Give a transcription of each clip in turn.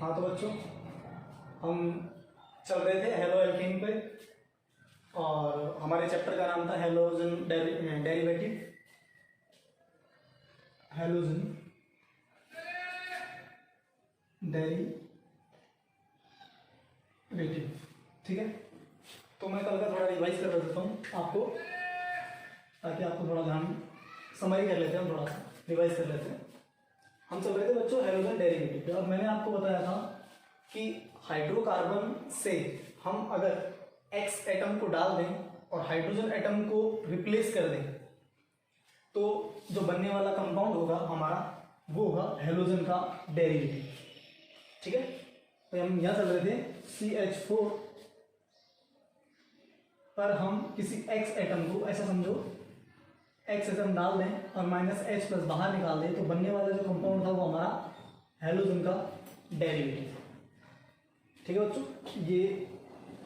हाँ तो बच्चों, हम चल रहे थे हेलो एल्केन पे और हमारे चैप्टर का नाम था हेलोजन डेरिवेटिव। हेलोजन डेरिवेटिव, ठीक है। तो मैं कल का थोड़ा रिवाइज कर देता हूँ आपको, ताकि आपको थोड़ा ध्यान समरी कर लेते हैं, थोड़ा सा रिवाइज कर लेते हैं। हम चल रहे थे बच्चों हेलोजन डेरिवेटिव पे और मैंने आपको बताया था कि हाइड्रोकार्बन से हम अगर एक्स एटम को डाल दें और हाइड्रोजन एटम को रिप्लेस कर दें तो जो बनने वाला कंपाउंड होगा हमारा वो होगा हेलोजन का डेरिवेटिव, ठीक है। तो हम यहाँ चल रहे थे CH4 पर हम किसी एक्स एटम को, ऐसा समझो एक्स एटम डाल दें और -H प्लस बाहर निकाल दें तो बनने वाला जो कंपाउंड था वो हमारा हेलोजन का डेरिवेटिव, ठीक है बच्चों। ये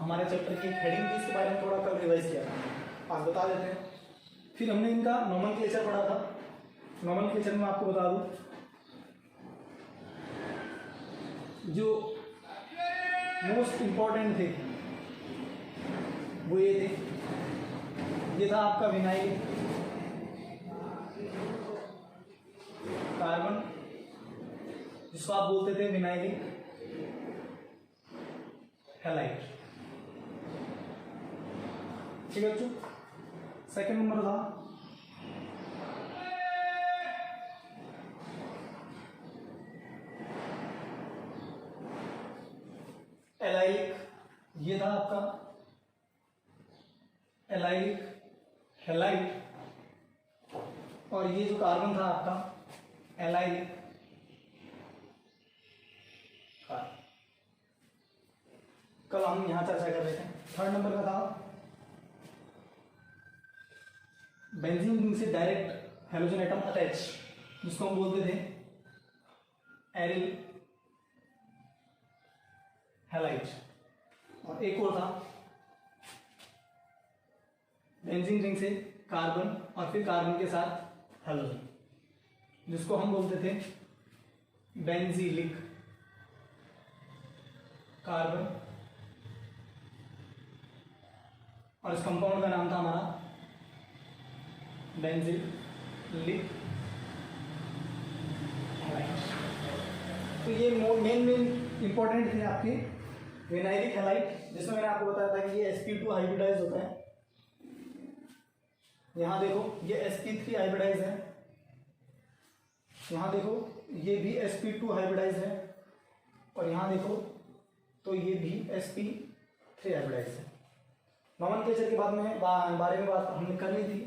हमारे चैप्टर की हेडिंग थी, इसके बारे में थोड़ा कल रिवाइज किया था, आज बता देते हैं। फिर हमने इनका नोमेनक्लेचर पढ़ा था। नोमेनक्लेचर में आपको बता दूं, जो मोस्ट इंपॉर्टेंट थे वो ये थे। ये था आपका विनाइल कार्बन, जिसको आप बोलते थे विनाइलिक हैलाइड, ठीक है बच्चों। सेकंड नंबर था एलाइलिक, ये था आपका एलाइलिक हैलाइड, और ये जो कार्बन था आपका एलाइलिक कार्बन। कल हम यहां चर्चा कर रहे थे। थर्ड नंबर का था बेंजीन रिंग से डायरेक्ट हेलोजन एटम अटैच, जिसको हम बोलते थे एरिल हैलाइड। और एक और था बेंजीन रिंग से कार्बन और फिर कार्बन के साथ हेलोजन, जिसको हम बोलते थे बेंजीलिक कार्बन, और इस कंपाउंड का नाम था हमारा बेंजीलिक हैलाइड। तो ये मेन इंपॉर्टेंट थे आपके विनाइलिक हैलाइड, जिसमें मैंने आपको बताया था कि ये sp2 हाइब्रिडाइज होता है। यहां देखो ये sp3 हाइब्रिडाइज है, यहां देखो ये भी sp2 हाइब्रिडाइज है, और यहां देखो तो ये भी sp3 हाइब्रिडाइज है। नोमेनक्लेचर के बाद में बारे में बात हमने कर ली थी,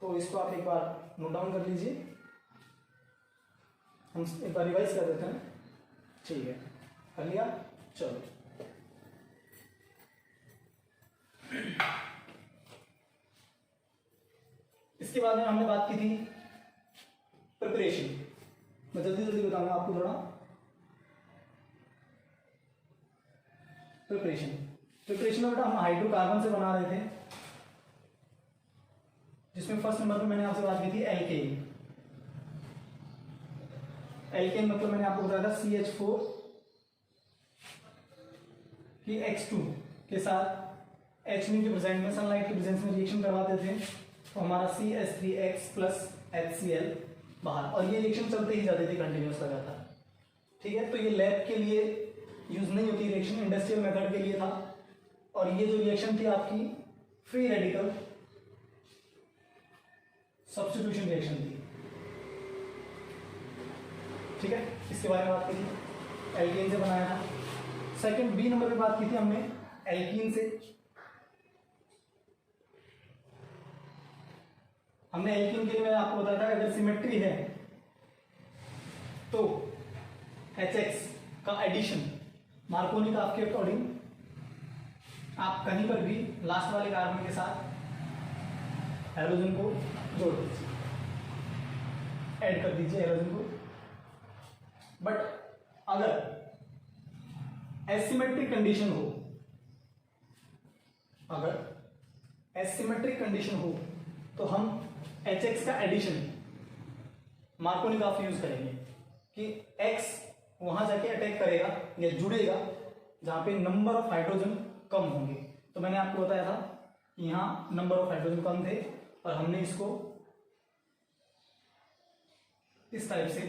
तो इसको आप एक बार नोट डाउन कर लीजिए। हम एक बार रिवाइज कर देते हैं, ठीक है, कर लिया। चलो इसके बाद में हमने बात की थी प्रिपरेशन। मैं जल्दी जल्दी बताऊंगा आपको थोड़ा। प्रिपरेशन में बेटा हम हाइड्रोकार्बन से बना रहे थे, जिसमें फर्स्ट नंबर पे मैंने आपसे बात की थी एल्केन। एल्केन मतलब मैंने आपको बताया था CH4 कि X2 के साथ H के प्रेजेंट में सनलाइट के प्रेजेंस में रिएक्शन करवाते थे, तो हमारा CH3X प्लस HCl बाहर, और ये रिएक्शन चलते ही जाती थी कंटिन्यूस लगातार, ठीक है। तो ये लैब के लिए यूज नहीं होती रिएक्शन, इंडस्ट्रियल मेथड के लिए था। और ये जो रिएक्शन थी आपकी फ्री रेडिकल सब्स्टिट्यूशन रिएक्शन थी, ठीक है। इसके बारे में बात की थी, एल्कीन से बनाया था। सेकंड बी नंबर पे बात की थी हमने एल्कीन से। हमने एल्कीन के लिए मैंने आपको बताया था अगर सिमेट्री है तो HX का एडिशन मार्कोनी का आपके अकॉर्डिंग आप कहीं पर भी लास्ट वाले कार्बन के साथ हाइड्रोजन को जोड़ दीजिए, ऐड कर दीजिए हाइड्रोजन को। बट अगर एसिमेट्रिक कंडीशन हो, अगर एसिमेट्रिक कंडीशन हो तो हम HX का एडिशन मार्कोनी का यूज करेंगे कि X वहां जाके अटैक करेगा या जुड़ेगा जहां पे नंबर ऑफ हाइड्रोजन कम होंगे। तो मैंने आपको बताया था कि यहाँ नंबर ऑफ हाइड्रोजन कम थे और हमने इसको इस टाइप से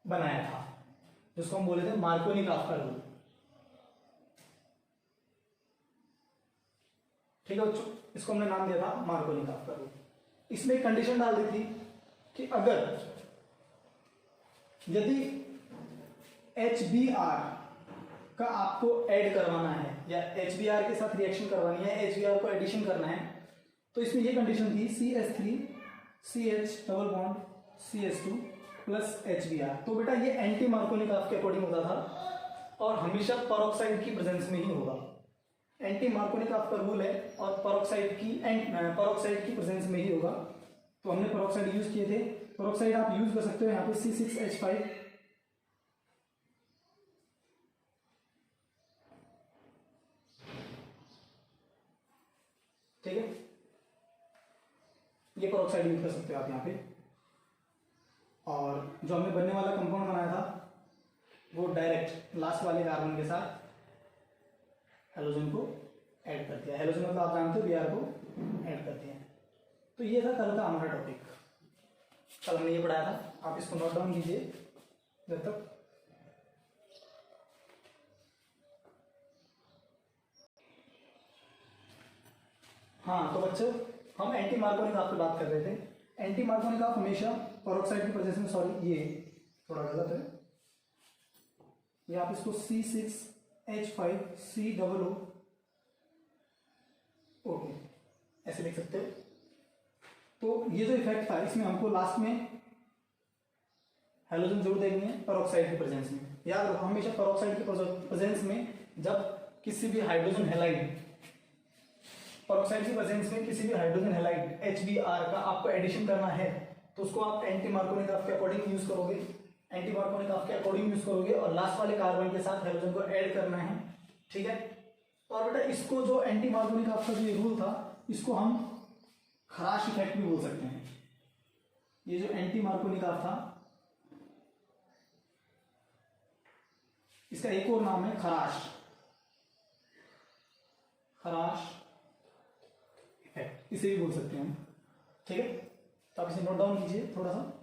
बनाया था, जिसको हम बोले थे मार्कोनिकॉफ का रूल। ठीक है बच्चों, इसको हमने नाम दिया था मार्कोनिकॉफ का रूल। इसमें एक कंडीशन डाल दी थी कि अगर यदि HBr का आपको ऐड करवाना है या HBr के साथ रिएक्शन करवानी है, HBr को एडिशन करना है, तो इसमें ये कंडीशन थी CH3 CH double bond CH2 plus HBr। तो बेटा ये एंटी मार्कोनिकॉफ के अकॉर्डिंग होता था और हमेशा पेरोक्साइड की प्रेजेंस में ही होगा। एंटी मार्कोनिकॉफ का रूल है और पेरोक्साइड की प्रेजेंस में ही होगा। तो हमने पेरोक्साइड यूज किए थे। पेरोक्साइड आप यूज कर सकते हो यहाँ पे C6H5, ठीक है, ये पेरोक्साइड यूज कर सकते हो आप यहाँ पे। और जो हमने बनने वाला कंपाउंड बनाया था वो डायरेक्ट लास्ट वाले कार्बन के साथ हेलोजन को ऐड कर दिया। हेलोजन मतलब आप जानते हो Br को ऐड कर दिया। तो ये था कल का हमारा टॉपिक। कल हमने ये पढ़ाया था, आप इसको नोट डाउन कीजिए जब तक। हाँ तो बच्चों, हम एंटी मार्कोनिकॉफ की बात कर रहे थे। एंटी मार्कोनिकॉफ हमेशा पेरोक्साइड की प्रेजेंस में, सॉरी ये थोड़ा गलत है, ये आप इसको C6H5COO ओके ऐसे लिख सकते हो। तो ये जो इफेक्ट था इसमें हमको लास्ट में हेलोजन जरूर देंगे पेरोक्साइड की प्रेजेंस में। याद रखो हमेशा पेरोक्साइड की प्रेजेंस में जब किसी भी हाइड्रोजन हैलाइड, पेरोक्साइड की प्रेजेंस में किसी भी हाइड्रोजन हैलाइड HBr का आपको एडिशन करना है तो उसको आप एंटी मार्कोनिकॉफ के अकॉर्डिंग यूज करोगे, एंटी मार्कोनिकॉफ के अकॉर्डिंग यूज करोगे और लास्ट वाले कार्बन के साथ हेलोजन को ऐड करना है। ठीक है, और बेटा इसको जो एंटी मार्कोनिकॉफ का जो रूल था इसको हम खराश इफेक्ट भी बोल सकते हैं। ये जो एंटी मार्कोनिकॉफ था इसका एक और नाम है खराश, खराश इफेक्ट इसे भी बोल सकते हैं हम। ठीक है, तो आप इसे नोट डाउन कीजिए थोड़ा सा।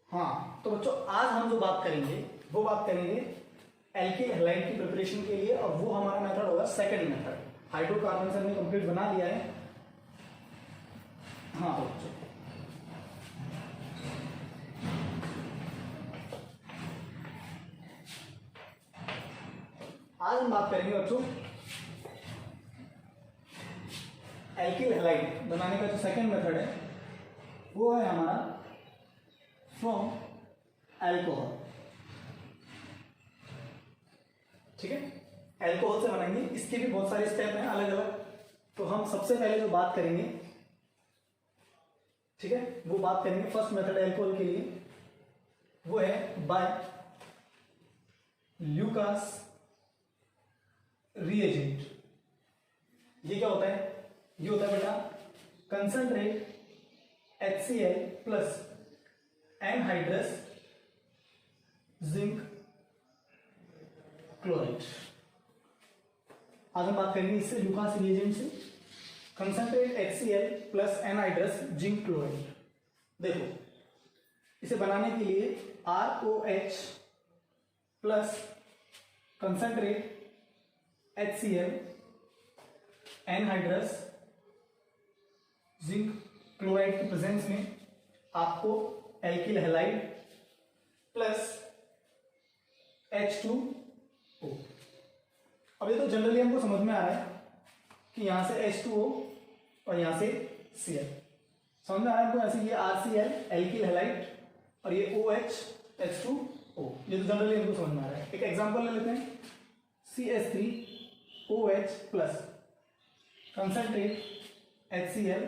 हाँ तो बच्चों आज हम जो बात करेंगे वो बात करेंगे एल्किल हैलाइड की प्रिपरेशन के लिए, और वो हमारा मेथड होगा सेकंड मेथड। हाइड्रोकार्बन से हमने कंप्लीट बना लिया है। हाँ तो बच्चों आज हम बात करेंगे बच्चों एल्किल हैलाइड बनाने का जो सेकंड मेथड है वो है हमारा फ्रॉम अल्कोहल। ठीक है, अल्कोहल से बनाएंगे। इसके भी बहुत सारे स्टेप हैं अलग अलग। तो हम सबसे पहले जो बात करेंगे, ठीक है, वो बात करेंगे फर्स्ट मेथड अल्कोहल के लिए, वो है बाय ल्यूकास रिएजेंट। ये क्या होता है? ये होता है बेटा concentrate HCl plus anhydrous zinc chloride. आज हम बात करेंगे इससे ल्यूकास रिएजेंट से, concentrate HCl plus anhydrous zinc chloride. देखो इसे बनाने के लिए ROH plus concentrate HCl anhydrous zinc chloride की प्रेजेंस में आपको एल्किल हैलाइड प्लस H2O। अब ये तो जनरली हमको समझ में आ रहा है कि यहां से H2O और यहां से Cl समझ में आ रहा है हमको। ऐसे ये RCl एल्किल हैलाइड और ये OH H2O, ये तो जनरली हमको समझ में आ रहा है। एक एग्जांपल ले लेते हैं, CH3OH plus concentrate HCl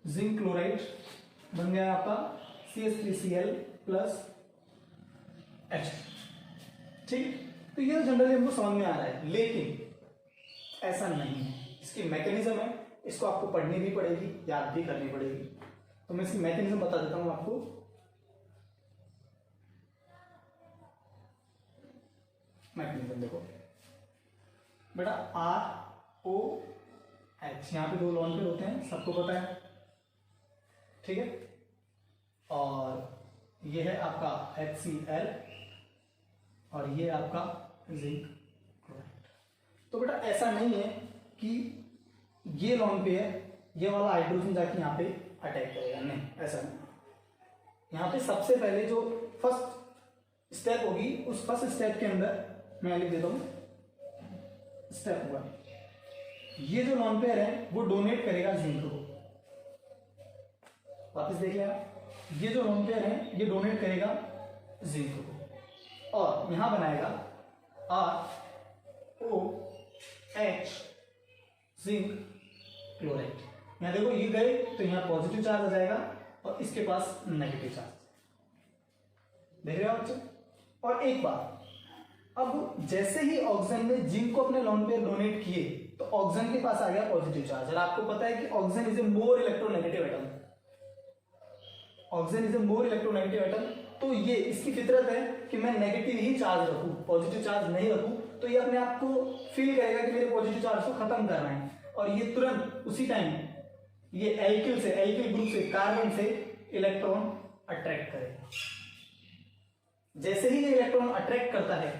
zinc chloride बन गया आपका CH3Cl प्लस H। ठीक, तो ये जनरली हमको समझ में आ रहा है, लेकिन ऐसा नहीं है। इसकी मैकेनिज्म है इसको आपको पढ़नी भी पड़ेगी, याद भी करनी पड़ेगी। तो मैं इसकी मैकेनिज्म बता देता हूं आपको। मैकेनिज्म देखो बेटा, ROH, यहाँ पे 2 लोन पेयर होते हैं, सबको पता है, ठीक है। और ये है आपका HCl और ये आपका जिंक क्लोराइड। तो बेटा ऐसा नहीं है कि ये लोन पेयर ये वाला हाइड्रोजन जाके यहाँ पे अटैक करेगा, नहीं, ऐसा नहीं। यहाँ पे सबसे पहले जो फर्स्ट स्टेप होगी, उस फर्स्ट स्टेप के अंदर मैं लिख देता हूं स्टेप 1, ये जो लोन पेयर है वो डोनेट करेगा जिंक को। वापस देख लिया, ये जो लोन पेयर है ये डोनेट करेगा जिंक को और यहां बनाएगा ROH जिंक क्लोराइड। यहां देखो ये गए तो यहां पॉजिटिव चार्ज आ जाएगा और इसके पास नेगेटिव चार्ज, देख रहे हो बच्चों। और एक बात, अब जैसे ही ऑक्सीजन ने जिंक को अपने लोन पेयर डोनेट किए तो ऑक्सीजन के पास आ गया पॉजिटिव चार्ज। और आपको पता है कि oxygen is a more electronegative atom, oxygen is a more electronegative atom. तो ये इसकी फितरत है कि मैं नेगेटिव ही चार्ज रखूं, पॉजिटिव चार्ज नहीं रखूं। तो ये अपने आप को फील करेगा कि मेरे पॉजिटिव चार्ज को खत्म करना है और ये तुरंत उसी टाइम ये एल्किल से, एल्किल ग्रुप से, कार्बन से इलेक्ट्रॉन अट्रैक्ट करेगा। जैसे ही ये इलेक्ट्रॉन अट्रैक्ट करता है,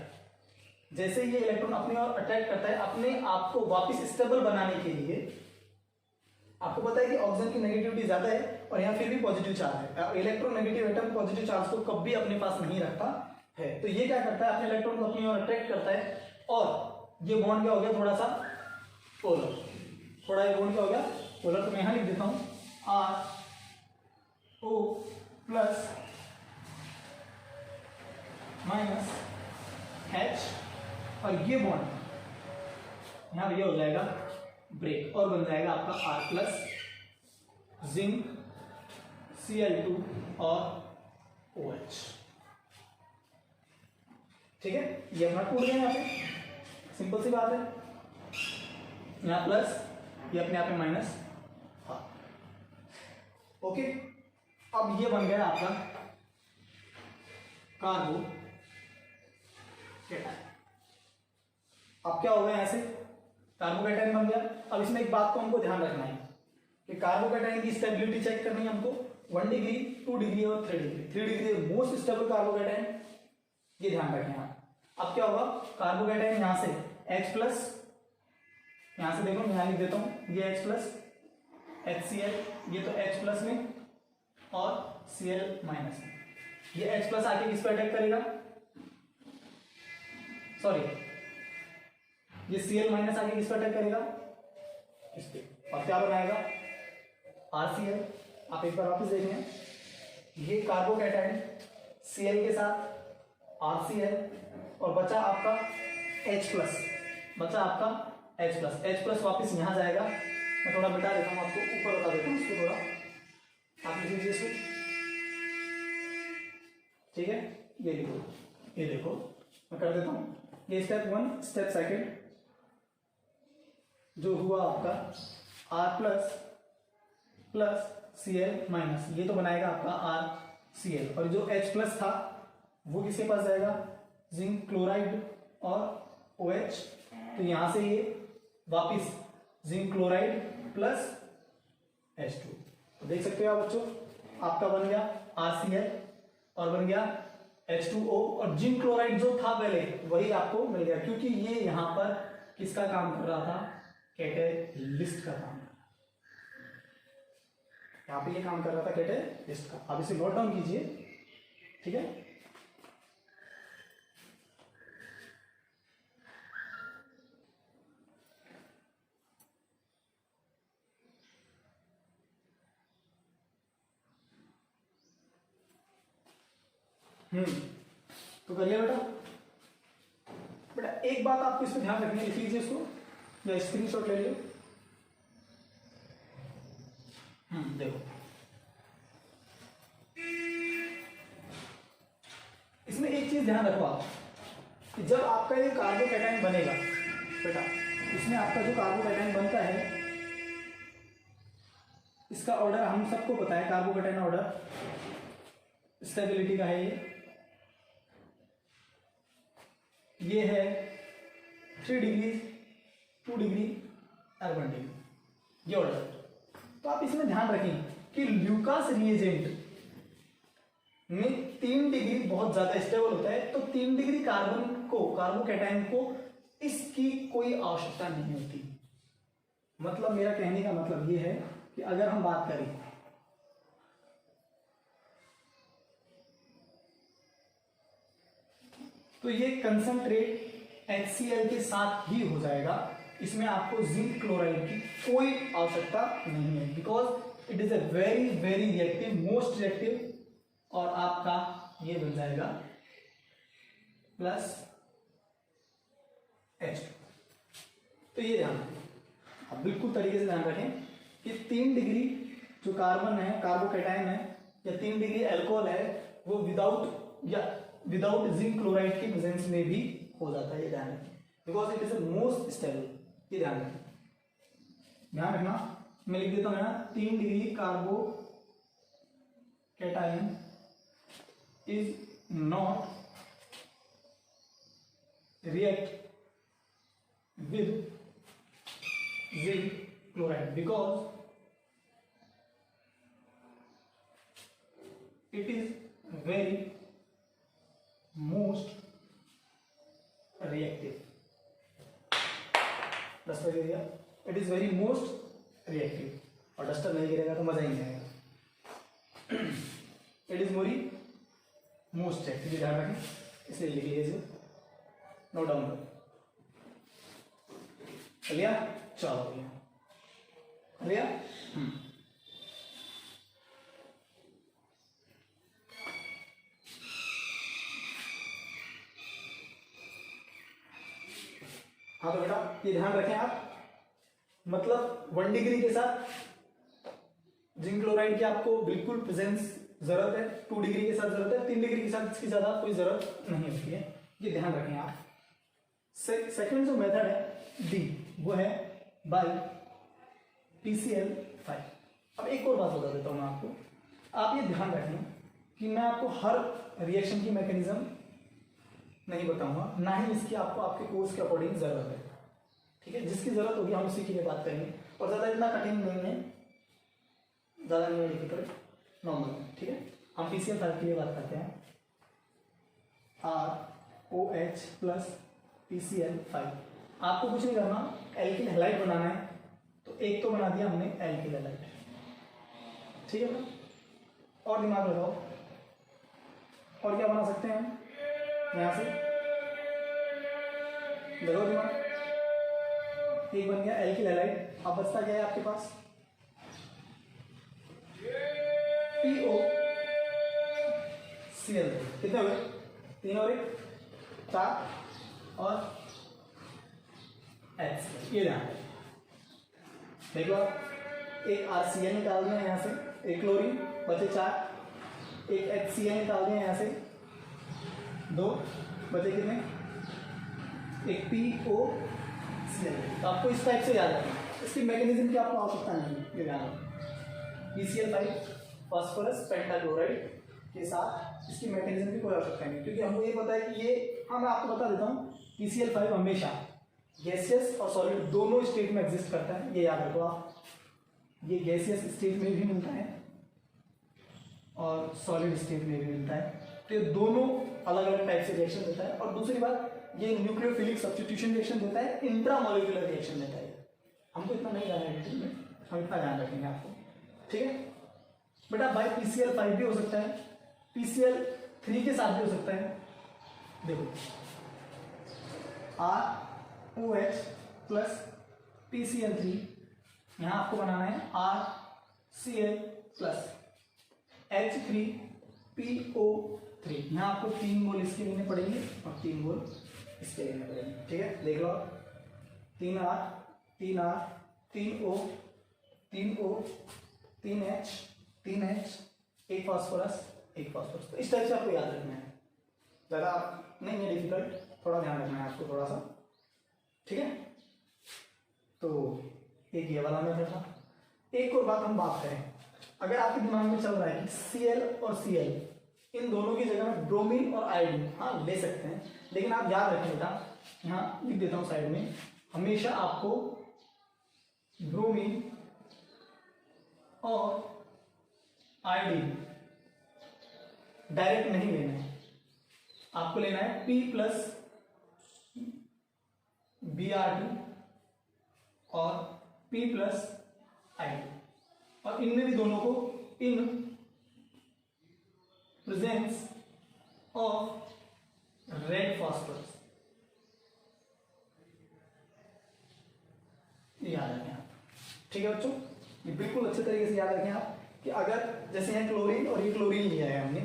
जैसे ही ये इलेक्ट्रॉन अपनी ओर अट्रैक्ट करता है, अपने आप को वापस स्टेबल बनाने के लिए, आपको पता है कि ऑक्सीजन की नेगेटिविटी ज्यादा है और यहाँ फिर भी पॉजिटिव चार्ज है। इलेक्ट्रोनेगेटिव एटम पॉजिटिव चार्ज को कभी अपने पास नहीं रखता है। तो ये क्या करता है, अपने इलेक्ट्रॉन को अपनी ओर अट्रैक्ट करता है और ये बॉन्ड क्या हो गया, थोड़ा सा पोलर, थोड़ा ये बॉन्ड क्या हो गया पोलर। तो मैं यहां लिख देता हूं RO प्लस माइनस H और ये बॉन्ड यहां ये हो जाएगा ब्रेक और बन जाएगा आपका R प्लस जिंक Cl2 और OH, ठीक है। ये अपना टूट गया, यहाँ पे सिंपल सी बात है, यहाँ प्लस ये अपने आप में माइनस, हाँ ओके। अब ये बन गया आपका कार्बोकेटाइन। अब क्या होगा, यहां से कार्बोकेटाइन बन गया। अब इसमें एक बात को हमको ध्यान रखना है कि कार्बोकेटाइन की स्टेबिलिटी चेक करनी है हमको। 1 डिग्री, 2 डिग्री और 3 degree. 3 degree most stable carbocation, ये ध्यान रखें आप। अब क्या होगा, कार्बोकेटाइन यहां से H प्लस, यहां से देखो मैं यहां लिख देता हूं, ये H प्लस HCl, ये तो H प्लस में और Cl माइनस में। ये H प्लस आके किस पे अटैक करेगा, सॉरी ये Cl माइनस आके किस पे अटैक करेगा, इस पे, और क्या बनाएगा RCl। आप एक बार वापस देख लें, ये कार्बोकेटाइन Cl के साथ RCl और बचा आपका H प्लस, बचा आपका H प्लस। H प्लस वापिस यहां जाएगा, मैं थोड़ा मिटा देता हूं आपको, ऊपर बता देता हूं इसको थोड़ा, आप लिख लीजिए इसको, ठीक है। ये लिखो, ये देखो मैं कर देता हूं, ये स्टेप 1, स्टेप 2 जो हुआ आपका R plus plus Cl minus, ये तो बनाएगा आपका RCl और जो H प्लस था वो किसके पास जाएगा, जिंक क्लोराइड और OH। तो यहां से ये वापिस जिंक क्लोराइड प्लस H2। तो देख सकते हो आप बच्चों, आपका बन गया RCl और बन गया H2O और जिंक क्लोराइड जो था पहले वही आपको मिल गया, क्योंकि ये यहां पर किसका काम कर रहा था, कैटेलिस्ट का काम, यहां पे ये काम कर रहा था कैटेलिस्ट का। आप इसे नोट डाउन कीजिए, ठीक है। तो करिए बेटा। बेटा एक बात आपको इसमें ध्यान रखनी है, लिख लीजिए इसको या स्क्रीनशॉट ले लियो। देखो इसमें एक चीज ध्यान रखो आप कि जब आपका ये कार्बोकेटाइन बनेगा बेटा, इसमें आपका जो कार्बोकेटाइन बनता है इसका ऑर्डर हम सबको पता है, कार्बोकेटाइन ऑर्डर स्टेबिलिटी का है ये है 3 डिग्री, 2 डिग्री और 1 डिग्री ये ऑर्डर। तो आप इसमें ध्यान रखें कि ल्यूकास रिएजेंट में 3 डिग्री बहुत ज्यादा स्टेबल होता है, तो 3 डिग्री कार्बोकेटाइन को इसकी कोई आवश्यकता नहीं होती। मतलब मेरा कहने का मतलब ये है कि अगर हम बात करें तो ये कंसंट्रेट HCl के साथ ही हो जाएगा, इसमें आपको जिंक क्लोराइड की कोई आवश्यकता नहीं है, because it is a very very reactive, most reactive, और आपका ये बन जाएगा प्लस H2। तो ये ध्यान रखें, आप बिल्कुल तरीके से ध्यान रखें कि 3 डिग्री जो कार्बन है, कार्बोकेटाइन है, या 3 डिग्री अल्कोहल है, वो विदाउट जिंक क्लोराइड की प्रेजेंस में भी हो जाता है, ये ध्यान रखें, because it is a most stable. ये ध्यान रखें, ध्यान रखना, मैं लिख देता हूं यहाँ 3 degree carbocation is not react with zinc chloride because it is very most reactive। Duster गिर गया, it is very most reactive, और डस्टर नहीं गिरेगा तो मजा ही नहीं आएगा। It is Mori most reactive, ध्यान रखें, इसलिए लिखिए इसे, नोट डाउन करो। लिया, चलो लिया। हाँ तो बेटा ये ध्यान रखें आप, मतलब 1 डिग्री के साथ जिंक क्लोराइड की आपको बिल्कुल प्रेजेंस जरूरत है, 2 डिग्री के साथ जरूरत है, 3 डिग्री के साथ इसकी ज्यादा कोई जरूरत नहीं होती है, ये ध्यान रखें आप। सेकंड जो मेथड है डी, वो है बाय PCl5। अब एक और बात बता देता हूं मैं आपको, आप ये ध्यान रखें कि मैं आपको हर रिएक्शन की मैकेनिज्म नहीं बताऊंगा, ना ही इसकी आपको आपके कोर्स के अकॉर्डिंग जरूरत है, ठीक है। जिसकी जरूरत होगी हम उसी के लिए बात करेंगे, और ज्यादा इतना कठिन नहीं है, ज्यादा नहीं डिफिकल्ट, नॉर्मल, ठीक है। हम PCl5 के लिए बात करते हैं, ROH प्लस PCl5। आपको कुछ नहीं करना, एल्किल हैलाइड बनाना है, तो एक तो बना दिया हमने एल्किल हैलाइड, ठीक है ना। और दिमाग लगाओ, और क्या बना सकते हैं यहां से, लगाओ दिमाग। एक बन गया एल्किल हैलाइड, अब बचता क्या है आपके पास, POCl। कितने हुए, 3 और 1 4, और H। ये ध्यान देखो, एक RCl निकाल दिया यहाँ से, एक क्लोरीन बचे 4, एक HCl निकाल दिया यहाँ से 2, बचे कितने, एक POCl। तो आपको इस टाइप से याद रखना, इसकी मैकेनिज्म की आपको आवश्यकता नहीं है, ये ध्यान रखना। PCl5 फास्फोरस पेंटाक्लोराइड के साथ इसकी मैकेनिज्म की कोई आवश्यकता नहीं, क्योंकि हमको ये पता है कि ये, हाँ मैं आपको बता देता हूँ, PCl5 हमेशा गैसियस और सॉलिड दोनों स्टेट में एग्जिस्ट करता है, ये याद रखो आप। ये गैसियस स्टेट में भी मिलता है और सॉलिड स्टेट में भी मिलता है, तो ये दोनों अलग अलग टाइप से रिएक्शन देता है। और दूसरी बात, ये न्यूक्लियोफिलिक सब्स्टिट्यूशन रिएक्शन देता है, इंट्रामोलिकुलर रिएक्शन देता है। हमको इतना नहीं जाना है डिटेल में, हम इतना ध्यान रखेंगे आपको, ठीक है बेटा। बाय PCl5 भी हो सकता है, PCl3 के साथ भी हो सकता है। देखो ROH प्लस PCl3, यहाँ आपको बनाना है RCl प्लस H3PO3। यहाँ आपको 3 मोल इसके लेने पड़ेंगे और 3 मोल इसके लेने पड़ेंगे, ठीक है। देख लो, 3R 3R 3O 3O 3H 3H, एक फास्फोरस एक फास्फोरस। तो इस टाइप से आपको याद रखना है, ज़्यादा नहीं है डिफिकल्ट, थोड़ा ध्यान रखना है आपको थोड़ा सा, ठीक है। तो एक ये वाला मेथड था। एक और बात हम बात करें, अगर आपके दिमाग में चल रहा है कि Cl और Cl इन दोनों की जगह में ब्रोमीन और आयोडीन हाँ ले सकते हैं, लेकिन आप याद रखें बेटा, यहाँ लिख देता हूं साइड में, हमेशा आपको ब्रोमीन और आयोडीन डायरेक्ट नहीं लेना है, आपको लेना है P प्लस Br2 और P प्लस आयोडीन, और इनमें भी दोनों को in presence of red phosphorus, याद रखें आप। ठीक है बच्चों, ये बिल्कुल अच्छे तरीके से याद रखें आप कि अगर जैसे यहाँ क्लोरीन और ये क्लोरीन लिया है हमने,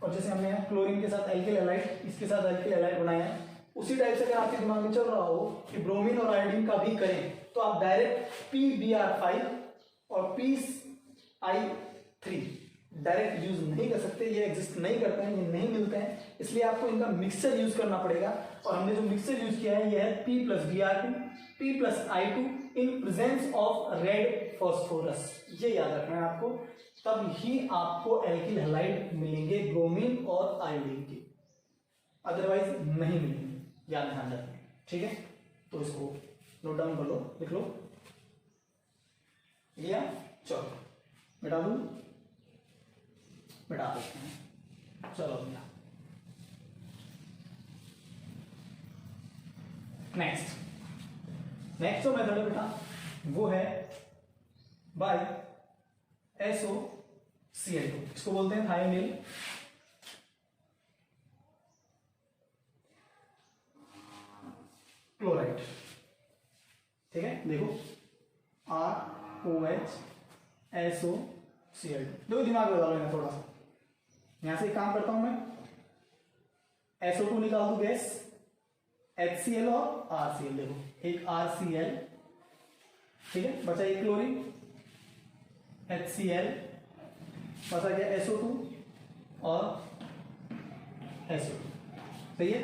और जैसे हमने यहाँ क्लोरीन के साथ एल्किल हैलाइड, इसके साथ एल्किल हैलाइड बनाया है, उसी टाइप से अगर आपके दिमाग में चल रहा हो कि ब्रोमीन और आयोडीन का भी करें, तो आप डायरेक्ट PBr5 और PCl3 डायरेक्ट यूज नहीं कर सकते, ये एग्जिस्ट नहीं करते हैं, ये नहीं मिलते हैं, इसलिए आपको इनका मिक्सचर यूज करना पड़ेगा। और हमने जो मिक्सचर यूज किया है ये है P plus Br2 P plus I2 in presence of red phosphorus, ये याद रखना है आपको, तब ही आपको एल्किल हैलाइड मिलेंगे ब्रोमीन और आयोडीन के, अदरवाइज नहीं मिलेंगे, याद ध्यान रखें। ठीक है, तो इसको नोट डाउन कर लो, लिख लो, लिया, चलो मिटा दूं, मिटा देते हैं, चलो भैया। नेक्स्ट जो मेथड है बेटा वो है बाय SOCl2, इसको बोलते हैं थायोनिल क्लोराइड। ठीक है, देखो ROH SOCl2, देखो दिमाग लगा लो थोड़ा सा, यहां से एक काम करता हूं मैं, SO2 निकाल दूं गैस, HCl और RCl, देखो एक RCl, ठीक है, बचा एक क्लोरीन, HCl, बचा गया SO2 और SO2, सही है।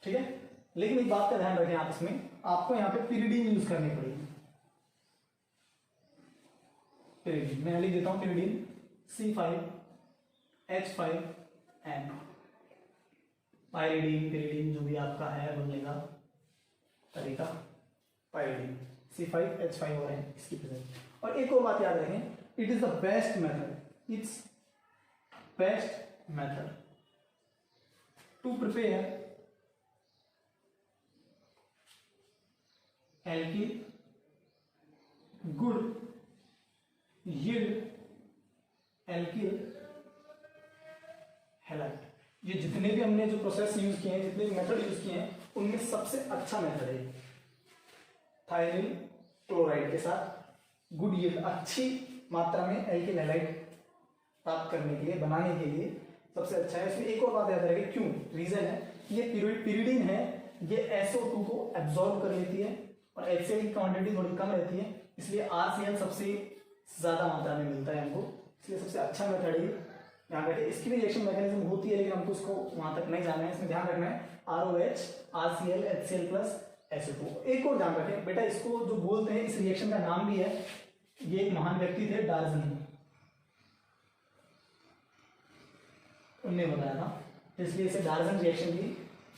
ठीक है, लेकिन एक बात का ध्यान रखें आप, इसमें आपको यहां पे पिरिडीन यूज करनी पड़ेगी, पिरिडीन मैं लिख देता हूं, पिरिडीन C5H5N, पायरिडीन पिरिडीन जो भी आपका है बोलने का तरीका, पायरिडीन C5H5 और N इसकी प्रेजेंट। और एक और बात याद रखें, it is the best method, it's best method to prepare alkyl good yield alkyl halide. ये जितने भी हमने जो प्रोसेस यूज किए हैं, जितने भी मेथड यूज किए हैं, उनमें सबसे अच्छा मेथड है थायोनिल क्लोराइड के साथ गुड यील्ड, अच्छी मात्रा में एल्किल हैलाइड प्राप्त करने के लिए, बनाने के लिए सबसे अच्छा है। इसमें एक और बात याद रखें, क्यों, रीजन है, ये पिरिडीन है, ये SO2 को एब्जॉर्ब कर लेती है और HCl की क्वांटिटी थोड़ी कम रहती है, इसलिए RCl सबसे ज्यादा मात्रा में मिलता है हमको, इसलिए सबसे अच्छा मेथड है। ध्यान रखें, इसकी भी रिएक्शन मैकेनिज्म होती है, लेकिन हमको उसको वहां तक नहीं जाना है, इसमें ध्यान रखना है ROH RCl HCl plus SO2। एक और ध्यान रखें बेटा, इसको जो बोलते हैं, इस रिएक्शन का नाम भी है, ये एक महान व्यक्ति थे डार्जन, उनने बताया था, इसलिए इसे डार्जन रिएक्शन भी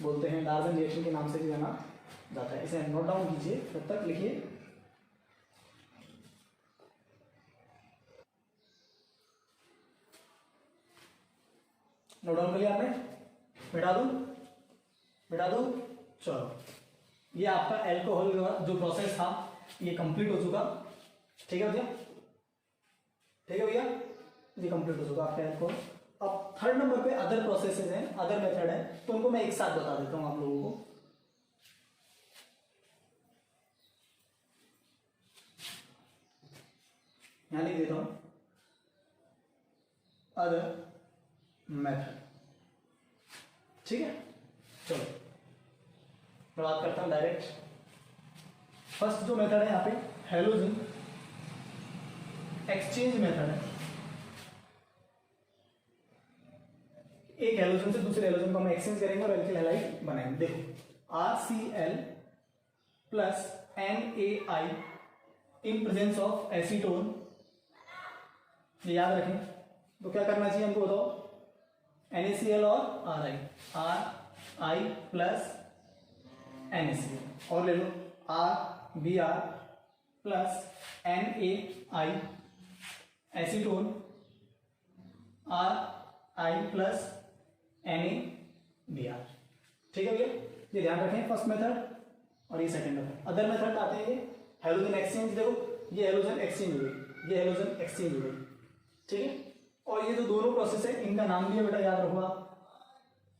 बोलते हैं, डार्जन रिएक्शन के नाम से भी जाना जाता है। इसे नोट डाउन कीजिए, तब तक लिखिए, नोट डाउन कर लिया आपने, मिटा दूं, चलो ये आपका एल्कोहल जो प्रोसेस था ये कंप्लीट हो चुका। ठीक है भैया, ठीक है भैया, ये कंप्लीट हो चुका आपका एल्कोहल। अब थर्ड नंबर पे अदर प्रोसेसेस हैं, अदर मेथड है, तो उनको मैं एक साथ बता देता हूं आप लोगों को। यहां लिख देता हूं अदर मेथड। ठीक है, चलो मैं बात करता हूं डायरेक्ट। फर्स्ट जो मेथड है यहाँ पे हैलोजन एक्सचेंज मेथड है। एक हैलोजन से दूसरे हैलोजन को हम एक्सचेंज करेंगे और एल्किल हैलाइड बनाएंगे। देखो RCl plus NaI in presence of acetone, ये याद रखें। तो क्या करना चाहिए हमको बताओ, NaCl और RI प्लस NaCl, और ले लो RBr plus NaI, acetone RI plus NaBr। ठीक है भैया, ये ध्यान रखें फर्स्ट मेथड और ये सेकंड मेथड। अदर मेथड आते हैं ये हेलोजन एक्सचेंज, देखो ये हेलोजन एक्सचेंज हो गई, ये हेलोजन एक्सचेंज हो गई, ठीक है। और ये जो दोनों प्रोसेस है इनका नाम भी है बेटा, याद रखो आप,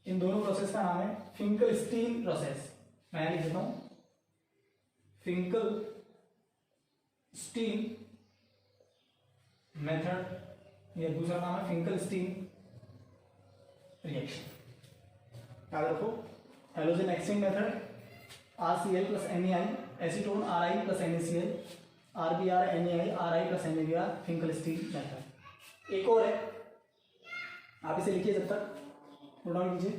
इन दोनों प्रोसेस का नाम है फिंकल-स्टीन प्रोसेस। मैं लिख देता हूं फिंकल स्टीन मेथड, ये दूसरा नाम है फिंकल स्टीन रिएक्शन। याद रखो halogen exchange method RCl plus NaI, acetone RI plus NaCl, RBr NaI RI plus NaBr, Finkelstein method. एक और है, आप इसे लिखिए जब तक, नोट डाउन कीजिए।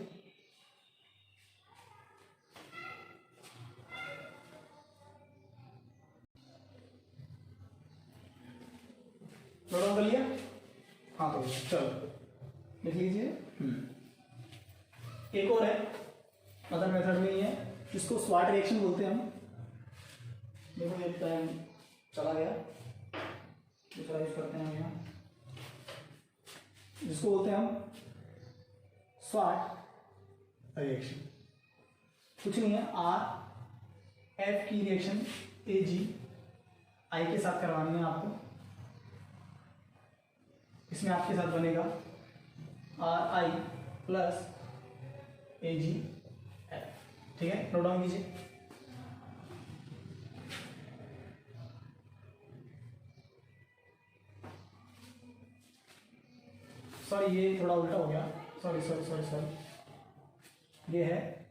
नोट डाउन कर लिया? हाँ तो चलो लिख लीजिए। एक और है, अदर मेथड में ही है, इसको स्वाट रिएक्शन बोलते हैं हम। देखो ये टाइम चला गया, दूसरा यूज करते हैं हम यहाँ, जिसको बोलते हैं हम स्वाट रिएक्शन। कुछ नहीं है, RF की रिएक्शन AgI के साथ करवानी है आपको। इसमें आपके साथ बनेगा RI प्लस AgF, ठीक है, नोट डाउन कीजिए। सॉरी ये थोड़ा उल्टा हो गया, सॉरी सॉरी सॉरी सॉरी, ये है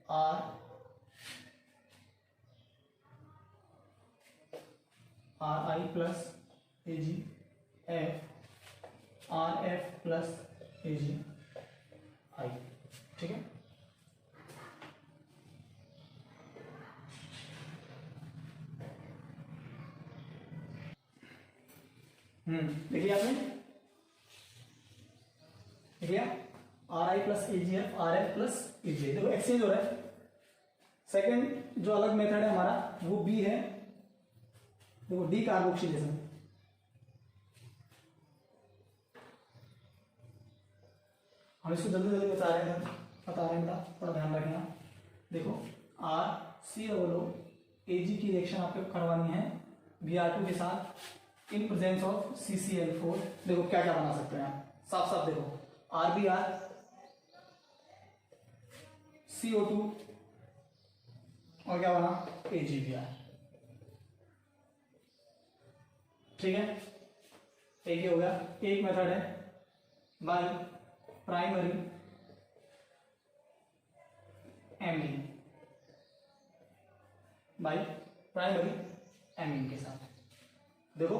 RI plus AgF, RF plus AgI, ठीक है। देखिए आपने लिया RI plus AgF, RF plus AgI, देखो एक्सचेंज हो रहा है। सेकंड जो अलग मेथड है हमारा वो B है, देखो डी कार्बोक्सिलेशन। हम इसको जल्दी जल्दी बता रहे हैं बेटा, थोड़ा ध्यान रखना। देखो RCOAG की रिएक्शन आपको करवानी है Br2 के साथ इन प्रेजेंस ऑफ CCl4। देखो क्या क्या बना सकते हैं आप, साफ साफ देखो, RBr CO2 और क्या बना AgBr, ठीक है। एक ही हो गया। एक मेथड है by primary amine, by primary amine के साथ। देखो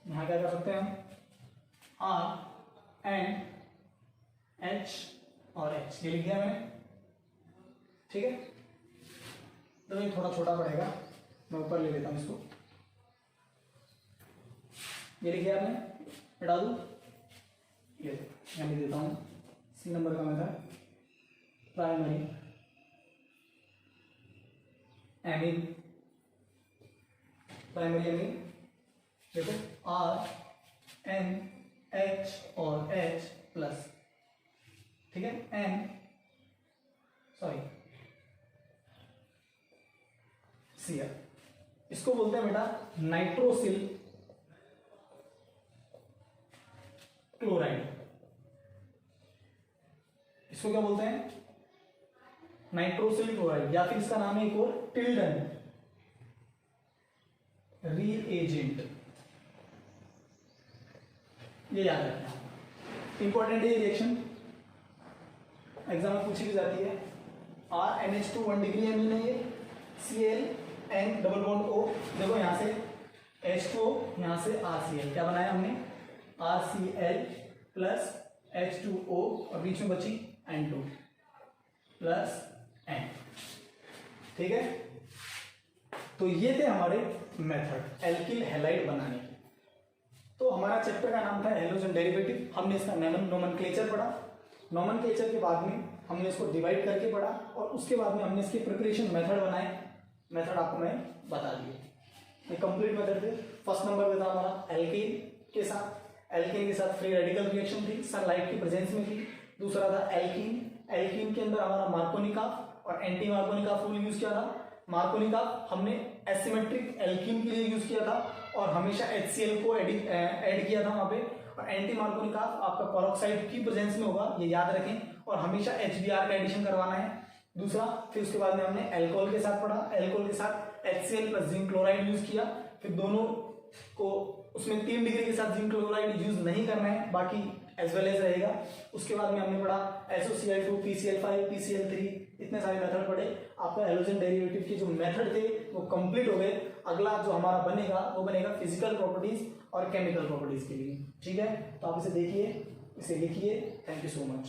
यहां क्या कर सकते हैं हम, R N H और H, ये लिख दिया मैंने, ठीक है। तो ये थोड़ा छोटा पड़ेगा, मैं ऊपर ले लेता हूं इसको, ये लिखिए आपने, हटा दूं, ये मैं लिख देता हूं C नंबर का method primary amine, primary amine. देखो R N H और H प्लस, ठीक है, Cl, इसको बोलते हैं बेटा नाइट्रोसिल क्लोराइड। इसको क्या बोलते हैं, नाइट्रोसिल क्लोराइड, या फिर इसका नाम है एक और टिल्डन रीएजेंट, ये याद रखना, इंपॉर्टेंट है ये रिएक्शन, एग्जाम में पूछी भी जाती है। RNH2 1 डिग्री एमीन है ये, Cl N double bond O, देखो यहां से H2O, यहां से RCl, क्या बनाया हमने RCl प्लस H2O और बीच में बची N2 प्लस N, ठीक है। तो ये थे हमारे मेथड एल्किल हैलाइड बनाने के। तो हमारा चैप्टर का नाम था हैलोजन डेरिवेटिव। हमने इसका नोमेनक्लेचर पढ़ा। नोमेनक्लेचर के बाद में हमने इसको डिवाइड करके पढ़ा और उसके बाद में हमने इसके प्रिपरेशन मेथड बनाए। मेथड आपको मैं बता दिए, ये कंप्लीट मेथड थे। फर्स्ट नंबर पे था हमारा एल्केन के साथ फ्री रेडिकल रिएक्शन थी, सनलाइट की प्रेजेंस में थी। दूसरा था एल्कीन। एल्कीन के अंदर हमारा मार्कोनिकाफ और एंटी मार्कोनिकाफ रूल यूज किया था। मार्कोनिकाफ हमने एसिमेट्रिक एल्कीन के लिए यूज किया था और हमेशा HCl को ऐड किया था वहां पे। और एंटी मार्कोनिकाफ आपका पेरोक्साइड की प्रेजेंस में होगा, ये याद रखें, और हमेशा HBr का एडिशन करवाना है। दूसरा, फिर उसके बाद में हमने एल्कोहल के साथ पढ़ा। एल्कोहल के साथ HCl plus zinc chloride use किया। फिर दोनों को उसमें 3 डिग्री के साथ जिंक क्लोराइड यूज नहीं करना है, बाकी एज वेल एज रहेगा। उसके बाद में हमने पढ़ा SOCl2, PCl5, PCl3, इतने सारे मेथड पढ़े। आपका हैलोजन डेरिवेटिव के जो मेथड थे वो कंप्लीट हो गए। अगला जो हमारा बनेगा वो बनेगा फिजिकल प्रॉपर्टीज और केमिकल प्रॉपर्टीज के लिए। ठीक है, तो आप इसे देखिए, इसे लिखिए। Thank you so much.